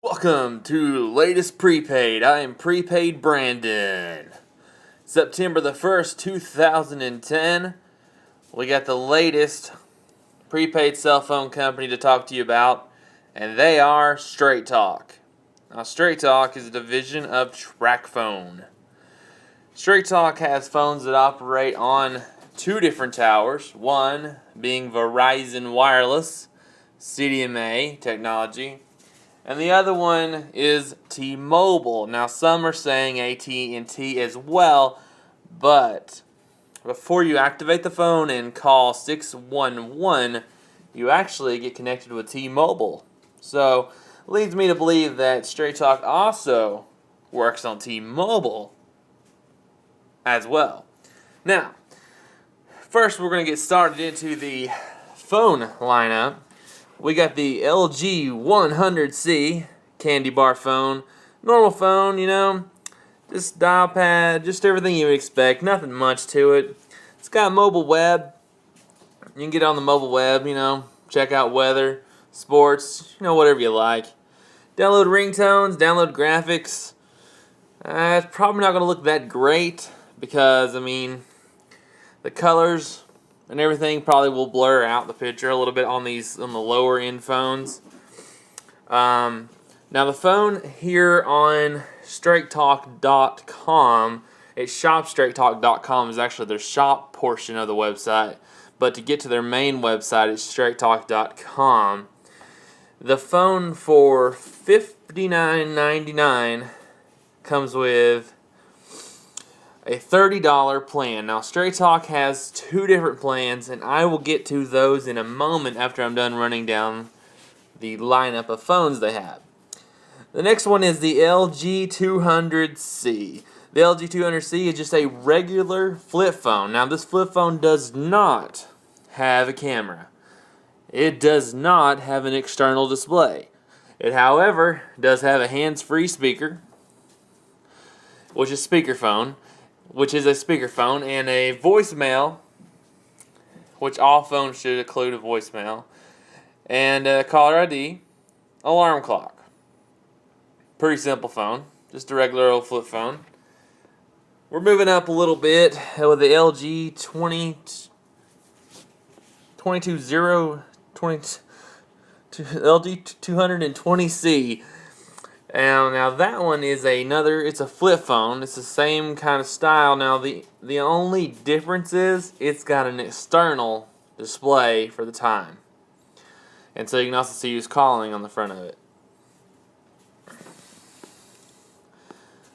Welcome to latest prepaid. I am Prepaid Brandon. September the 1st, 2010. We got the latest prepaid cell phone company to talk to you about, and they are Straight Talk. Now, Straight Talk is a division of TracFone. Straight Talk has phones that operate on two different towers, one being Verizon Wireless CDMA technology, and the other one is T-Mobile. Now, some are saying AT&T as well, but before you activate the phone and call 611, you actually get connected with T-Mobile. So, it leads me to believe that Straight Talk also works on T-Mobile as well. Now, first we're going to get started into the phone lineup. We got the LG 100C candy bar phone. Normal phone, just dial pad, just everything you would expect. Nothing much to it. It's got mobile web. You can get on the mobile web, check out weather, sports, whatever you like. Download ringtones, download graphics. It's probably not going to look that great because, the colors and everything probably will blur out the picture a little bit on the lower end phones. Now the phone here on StraightTalk.com, it's shopstraighttalk.com is actually their shop portion of the website, but to get to their main website, it's StraightTalk.com. The phone for $59.99 comes with a $30 plan. Now, Straight Talk has two different plans, and I will get to those in a moment after I'm done running down the lineup of phones they have. The next one is the LG 200C. The LG 200C is just a regular flip phone. Now, this flip phone does not have a camera. It does not have an external display. It, however, does have a hands-free speaker, which is a speakerphone, and a voicemail, which all phones should include a voicemail, and a caller ID, alarm clock. Pretty simple phone, just a regular old flip phone. We're moving up a little bit with the LG 220C. Now that one is it's a flip phone. It's the same kind of style. Now the only difference is it's got an external display for the time. And so you can also see who's calling on the front of it.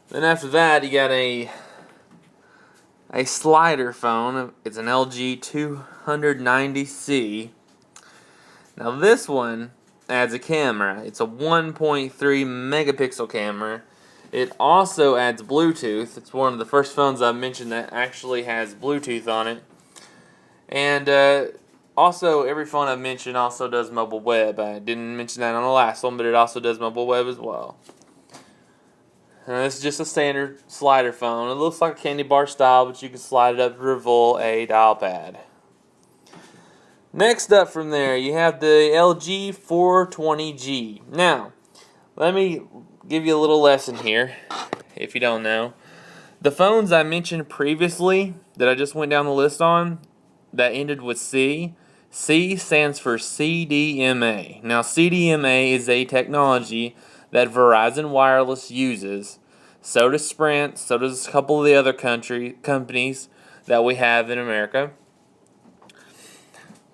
Then after that you got a slider phone. It's an LG 290C. Now this one adds a camera. It's a 1.3 megapixel camera. It also adds Bluetooth. It's one of the first phones I mentioned that actually has Bluetooth on it. And also, every phone I've mentioned also does mobile web. I didn't mention that on the last one, but it also does mobile web as well. This is just a standard slider phone. It looks like a candy bar style, but you can slide it up to reveal a dial pad. Next up from there, you have the LG 420G. Now, let me give you a little lesson here, if you don't know. The phones I mentioned previously, that I just went down the list on, that ended with C stands for CDMA. Now, CDMA is a technology that Verizon Wireless uses. So does Sprint, so does a couple of the other companies that we have in America.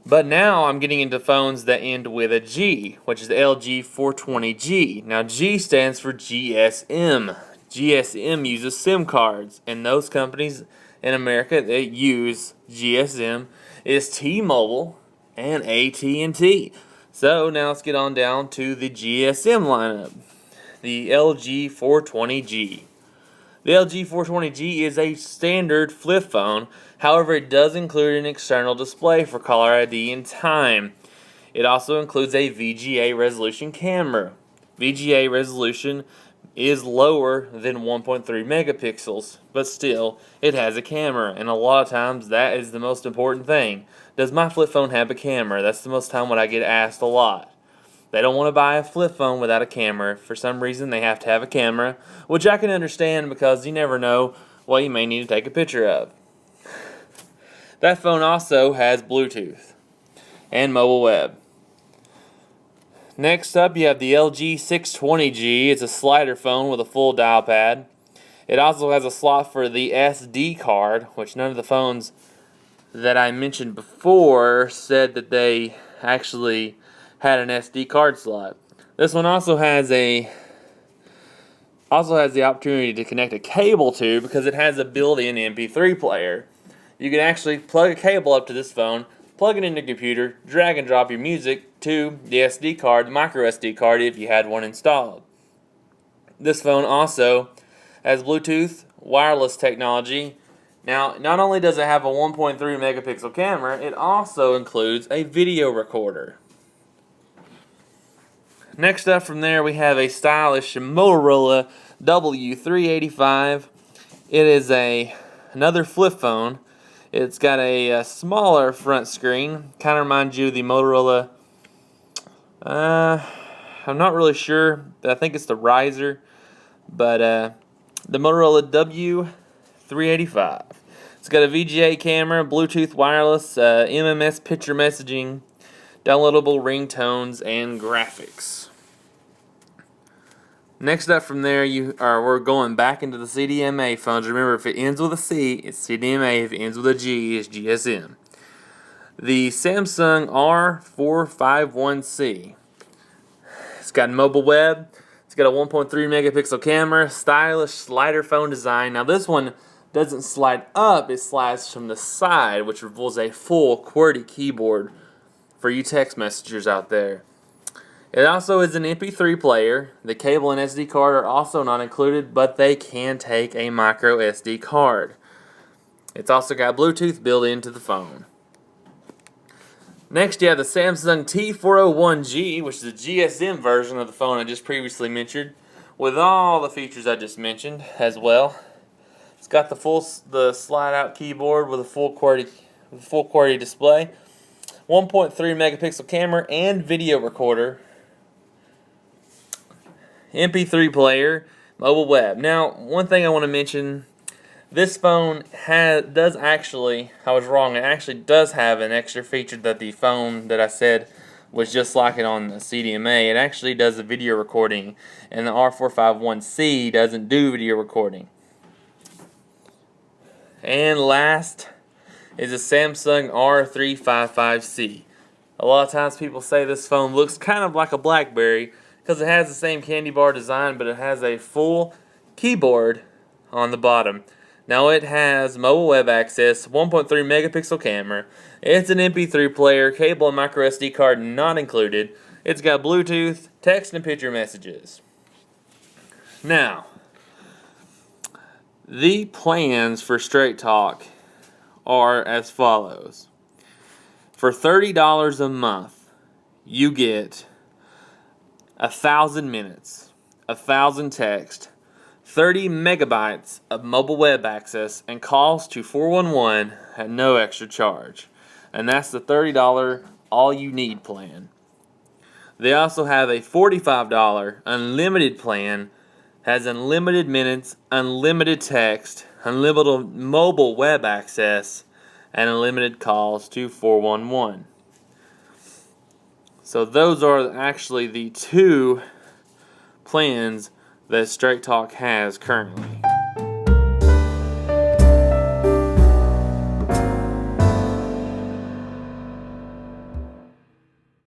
But now I'm getting into phones that end with a G, which is the LG 420G. Now G stands for GSM. GSM uses SIM cards, and those companies in America that use GSM is T-Mobile and AT&T. So now let's get on down to the GSM lineup. The LG 420G. The LG 420G is a standard flip phone. However, it does include an external display for caller ID and time. It also includes a VGA resolution camera. VGA resolution is lower than 1.3 megapixels, but still, it has a camera, and a lot of times that is the most important thing. Does my flip phone have a camera? That's the most time when I get asked a lot. They don't want to buy a flip phone without a camera. For some reason, they have to have a camera, which I can understand because you never know what you may need to take a picture of. That phone also has Bluetooth and mobile web. Next up, you have the LG 620G. It's a slider phone with a full dial pad. It also has a slot for the SD card, which none of the phones that I mentioned before said that they actually had an SD card slot. This one also has the opportunity to connect a cable to, because it has a built-in MP3 player. You can actually plug a cable up to this phone, plug it into your computer, drag and drop your music to the SD card, the micro SD card, if you had one installed. This phone also has Bluetooth wireless technology. Now, not only does it have a 1.3 megapixel camera, it also includes a video recorder. Next up from there, we have a stylish Motorola W385. It is another flip phone. It's got a smaller front screen. Kind of reminds you of the Motorola. I'm not really sure. I think it's the riser. But the Motorola W385. It's got a VGA camera, Bluetooth wireless, MMS picture messaging, downloadable ringtones, and graphics. Next up from there, we're going back into the CDMA phones. Remember, if it ends with a C, it's CDMA. If it ends with a G, it's GSM. The Samsung R451C. It's got mobile web. It's got a 1.3 megapixel camera, stylish slider phone design. Now this one doesn't slide up, it slides from the side, which reveals a full QWERTY keyboard for you text messengers out there. It also is an MP3 player. The cable and SD card are also not included, but they can take a micro SD card. It's also got Bluetooth built into the phone. Next, you have the Samsung T401G, which is a GSM version of the phone I just previously mentioned, with all the features I just mentioned as well. It's got the slide-out keyboard with a full QWERTY display, 1.3 megapixel camera and video recorder, MP3 player, mobile web. Now, one thing I want to mention. This phone does actually, I was wrong, it actually does have an extra feature that the phone that I said was just like it on the CDMA. It actually does a video recording, and the R451C doesn't do video recording. And last is a Samsung R355C. A lot of times people say this phone looks kind of like a BlackBerry because it has the same candy bar design, but it has a full keyboard on the bottom. Now it has mobile web access, 1.3 megapixel camera, it's an MP3 player, cable and micro SD card not included, it's got Bluetooth, text and picture messages. Now, the plans for Straight Talk are as follows. For $30 a month, you get 1,000 minutes, 1,000 text, 30 megabytes of mobile web access, and calls to 411 at no extra charge. And that's the $30 all-you-need plan. They also have a $45 unlimited plan, has unlimited minutes, unlimited text, unlimited mobile web access, and unlimited calls to 411. So those are actually the two plans that Straight Talk has currently.